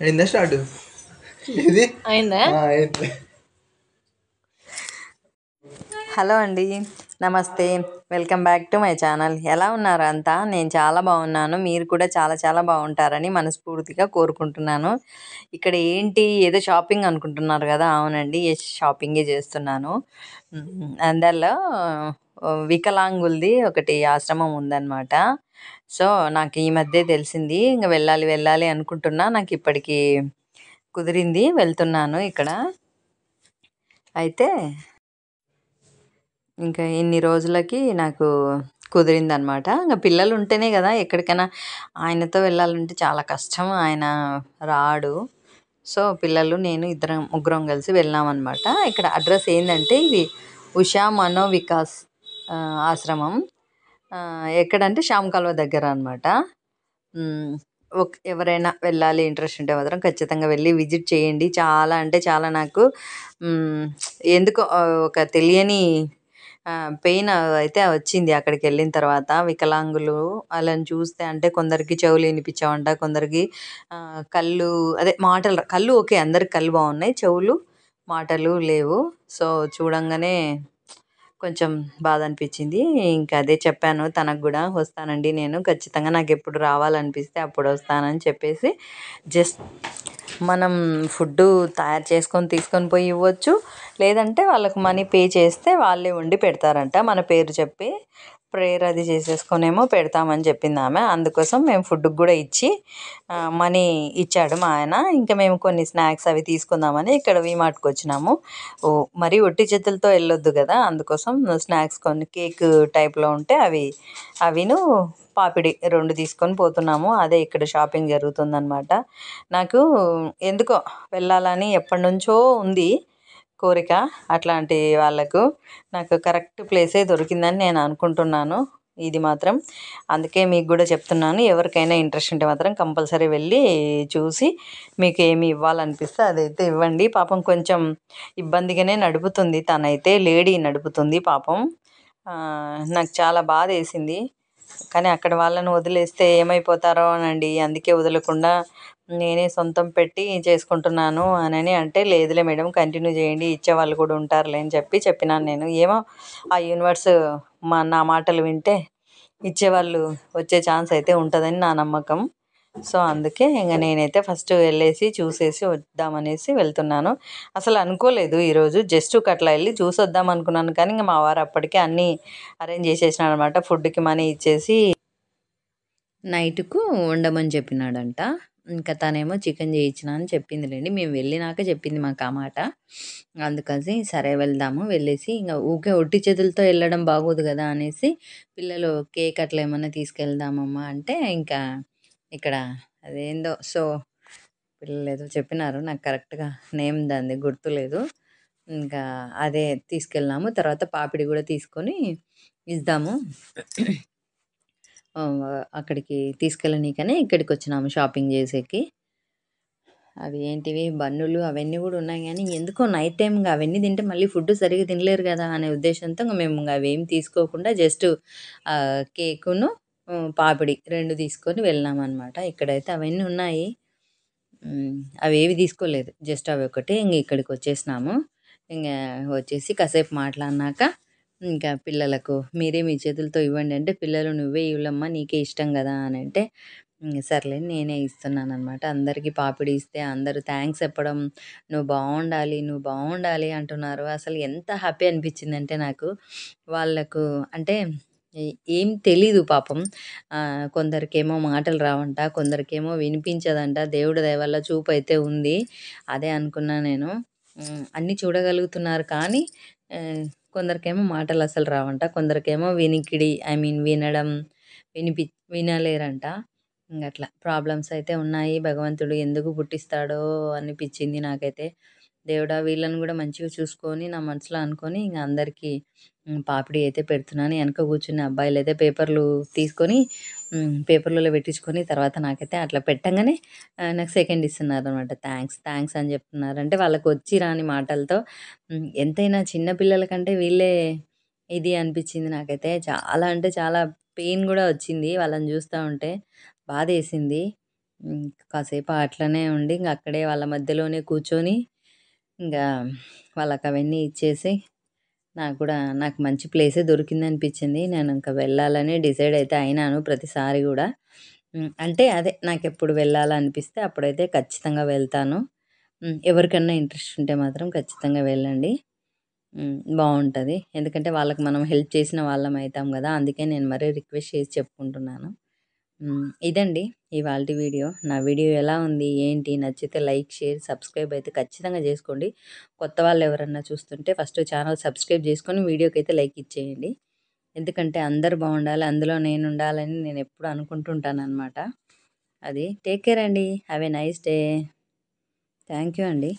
అయిందా స్టార్ట్ ఇది అయిందా? అయింది. హలో అండి, నమస్తే, welcome back to my channel. ఎలా ఉన్నారు అంతా? నేను చాలా బాగున్నాను. మీరు కూడా చాలా చాలా బాగుంటారని మనస్ఫూర్తిగా కోరుకుంటున్నాను. ఇక్కడ ఏంటి, ఏదో షాపింగ్ అనుకుంటున్నారు కదా? అవునండి, షాపింగే చేస్తున్నాను. అందులో వికలాంగులది ఒకటి ఆశ్రమం ఉందన్నమాట. సో నాకు ఈ మధ్య తెలిసింది, ఇంకా వెళ్ళాలి వెళ్ళాలి అనుకుంటున్నా. నాకు ఇప్పటికి కుదిరింది, వెళ్తున్నాను. ఇక్కడ అయితే ఇంకా ఇన్ని రోజులకి నాకు కుదిరిందనమాట. ఇంకా పిల్లలు ఉంటేనే కదా ఎక్కడికైనా. ఆయనతో వెళ్ళాలంటే చాలా కష్టం, ఆయన రాడు. సో పిల్లలు, నేను ఇద్దరం ముగ్గురం కలిసి వెళ్ళామన్నమాట. ఇక్కడ అడ్రస్ ఏంటంటే, ఇది ఉషా మనోవికాస్ ఆశ్రమం. ఎక్కడంటే శ్యామ్ కాలువ దగ్గర అనమాట. ఎవరైనా వెళ్ళాలి ఇంట్రెస్ట్ ఉంటే మాత్రం ఖచ్చితంగా వెళ్ళి విజిట్ చేయండి. చాలా అంటే చాలా నాకు ఎందుకో ఒక తెలియని పెయిన్ అయితే వచ్చింది అక్కడికి వెళ్ళిన తర్వాత. వికలాంగులు వాళ్ళని చూస్తే, అంటే కొందరికి చెవులు వినిపించవంట, కొందరికి కళ్ళు, అదే మాటలు, కళ్ళు ఓకే, అందరికి కళ్ళు బాగున్నాయి, చెవులు మాటలు లేవు. సో చూడంగానే కొంచెం బాధ అనిపించింది. ఇంకా అదే చెప్పాను తనకు కూడా, వస్తానండి నేను ఖచ్చితంగా, నాకు ఎప్పుడు రావాలనిపిస్తే అప్పుడు వస్తానని చెప్పేసి. జస్ట్ మనం ఫుడ్డు తయారు చేసుకొని తీసుకొని పోయి ఇవ్వచ్చు, లేదంటే వాళ్ళకి మనీ పే చేస్తే వాళ్ళే వండి పెడతారంట. మన పేరు చెప్పి ప్రేయర్ అది చేసేసుకొనేమో పెడతామని చెప్పింది ఆమె. అందుకోసం మేము ఫుడ్కి కూడా ఇచ్చి మనీ ఇచ్చాడు మా ఆయన. ఇంకా మేము కొన్ని స్నాక్స్ అవి తీసుకుందామని ఇక్కడ వీమార్ట్కి వచ్చినాము. మరీ ఒట్టి చేతులతో వెళ్ళొద్దు కదా, అందుకోసం స్నాక్స్ కొన్ని కేక్ టైప్లో ఉంటే అవిను పాపిడి రెండు తీసుకొని పోతున్నాము. అదే ఇక్కడ షాపింగ్ జరుగుతుందన్నమాట. నాకు ఎందుకో వెళ్ళాలని ఎప్పటి నుంచో ఉంది కోరిక. అట్లాంటి వాళ్ళకు నాకు కరెక్ట్ ప్లేసే దొరికిందని నేను అనుకుంటున్నాను ఇది మాత్రం. అందుకే మీకు కూడా చెప్తున్నాను, ఎవరికైనా ఇంట్రెస్ట్ ఉంటే మాత్రం కంపల్సరీ వెళ్ళి చూసి మీకు ఏమి ఇవ్వాలనిపిస్తే అదైతే ఇవ్వండి. పాపం కొంచెం ఇబ్బందిగానే నడుపుతుంది తనైతే, లేడీ నడుపుతుంది పాపం. నాకు చాలా బాధ వేసింది. కానీ అక్కడ వాళ్ళని వదిలేస్తే ఏమైపోతారో అనండి, అందుకే వదలకుండా నేనే సొంతం పెట్టి చేసుకుంటున్నాను అని అంటే, లేదులే మేడం కంటిన్యూ చేయండి, ఇచ్చేవాళ్ళు కూడా ఉంటారులే అని చెప్పినాను నేను. ఏమో ఆ యూనివర్స్ నా మాటలు వింటే ఇచ్చేవాళ్ళు వచ్చే ఛాన్స్ అయితే ఉంటుందని నా నమ్మకం. సో అందుకే ఇంకా నేనైతే ఫస్ట్ వెళ్ళేసి చూసేసి వద్దామనేసి వెళ్తున్నాను. అసలు అనుకోలేదు ఈరోజు, జస్ట్ అట్లా వెళ్ళి చూసి వద్దాం అనుకున్నాను. కానీ ఇంకా మా వారు అప్పటికే అన్నీ అరేంజ్ చేసేసినాడు అనమాట. ఫుడ్కి మనీ ఇచ్చేసి నైట్కు వండమని చెప్పినాడంట. ఇంకా తనేమో చికెన్ చేయించిన అని చెప్పిందిలేండి, మేము వెళ్ళినాక చెప్పింది మాకు ఆ మాట. అందుకని సరే వెళ్దాము, వెళ్ళేసి ఇంకా ఊకే ఒట్టి చేతులతో వెళ్ళడం బాగోదు కదా అనేసి, పిల్లలు కేక్ అట్లా ఏమన్నా తీసుకెళ్దామమ్మా అంటే, ఇంకా ఇక్కడ అదేందో, సో పిల్లలు ఏదో చెప్పినారు, నాకు కరెక్ట్గా నేమ్ దాన్ని గుర్తులేదు. ఇంకా అదే తీసుకెళ్ళాము. తర్వాత పాపిడి కూడా తీసుకొని ఇద్దాము అక్కడికి తీసుకెళ్ళనీకనే ఇక్కడికి వచ్చినాము షాపింగ్ చేసేకి. అవి ఏంటివి బన్నులు అవన్నీ కూడా ఉన్నాయి, కానీ ఎందుకో నైట్ టైం ఇంకా అవన్నీ తింటే మళ్ళీ ఫుడ్ సరిగ్గా తినలేరు కదా అనే ఉద్దేశంతో ఇంకా మేము అవేం తీసుకోకుండా జస్ట్ కేకును పాపిడి రెండు తీసుకొని వెళ్ళామన్నమాట. ఇక్కడైతే అవన్నీ ఉన్నాయి, అవేవి తీసుకోలేదు, జస్ట్ అవి ఒకటి. ఇంక ఇక్కడికి వచ్చేసినాము. ఇంకా వచ్చేసి కాసేపు మాట్లాడినాక ఇంకా పిల్లలకు, మీరే మీ చేతులతో ఇవ్వండి అంటే, పిల్లలు నువ్వే ఇవ్వలమ్మా నీకే ఇష్టం కదా అని అంటే, సర్లే నేనే ఇస్తున్నాను అనమాట. అందరికీ పాపిడి ఇస్తే అందరూ థ్యాంక్స్ చెప్పడం, నువ్వు బాగుండాలి నువ్వు బాగుండాలి అంటున్నారు. అసలు ఎంత హ్యాపీ అనిపించిందంటే నాకు. వాళ్ళకు అంటే ఏం తెలీదు పాపం. కొందరికేమో మాటలు రావంట, కొందరికేమో వినిపించదంట. దేవుడి దయ వల్ల చూపు అయితే ఉంది. అదే అనుకున్నా నేను. అన్నీ చూడగలుగుతున్నారు కానీ కొందరికేమో మాటలు అసలు రావంట, కొందరికేమో వినికిడి, ఐ మీన్ వినడం, వినిపి వినలేరంట. అట్లా ప్రాబ్లమ్స్ అయితే ఉన్నాయి. భగవంతుడు ఎందుకు పుట్టిస్తాడో అనిపించింది నాకైతే. దేవుడా వీళ్ళని కూడా మంచిగా చూసుకొని నా మనసులో అనుకొని ఇంక అందరికీ పాపిడి అయితే పెడుతున్నాను. వెనక కూర్చున్న అబ్బాయిలు అయితే పేపర్లు తీసుకొని పేపర్లలో పెట్టించుకొని తర్వాత నాకైతే అట్లా పెట్టంగానే నాకు సెకండ్ ఇస్తున్నారు అనమాట. థ్యాంక్స్ థ్యాంక్స్ అని చెప్తున్నారు. అంటే వాళ్ళకి వచ్చి రాని మాటలతో ఎంతైనా చిన్న పిల్లల కంటే వీళ్ళే ఇది అనిపించింది నాకైతే. చాలా అంటే చాలా పెయిన్ కూడా వచ్చింది వాళ్ళని చూస్తూ ఉంటే, బాధేసింది. కాసేపు అట్లనే ఉండి ఇంక అక్కడే వాళ్ళ మధ్యలోనే కూర్చొని ఇంకా వాళ్ళకి అవన్నీ ఇచ్చేసి నాకు మంచి ప్లేసే దొరికిందనిపించింది. నేను ఇంకా వెళ్ళాలని డిసైడ్ అయితే అయినాను ప్రతిసారి కూడా. అంటే అదే నాకెప్పుడు వెళ్ళాలనిపిస్తే అప్పుడైతే ఖచ్చితంగా వెళ్తాను. ఎవరికన్నా ఇంట్రెస్ట్ ఉంటే మాత్రం ఖచ్చితంగా వెళ్ళండి. బావుంటది. ఎందుకంటే వాళ్ళకి మనం హెల్ప్ చేసిన వాళ్ళం అయితాం గదా! అందుకే నేను మరీ రిక్వెస్ట్ చేసి చెప్పుకుంటున్నాను. ఇదండి ఇవాల్టి వీడియో. నా వీడియో ఎలా ఉంది? ఏంటి? నచ్చితే లైక్, షేర్, సబ్స్క్రైబ్ అయితే ఖచ్చితంగా జేసుకోండి. కొత్త వాళ్ళెవరన్నా చూస్తుంటే ఫస్ట్ ఛానల్ సబ్స్క్రైబ్ జేసుకొని వీడియోకైతే లైక్ ఇచ్చేయండి. ఎందుకంటే అందరూ బావుండాలి. అందులో నేనుండాలని నేనెప్పుడూ అనుకుంటుంటాననమాట. అది. టేక్ కేర్ అండి. Have a nice day. Thank you అండి.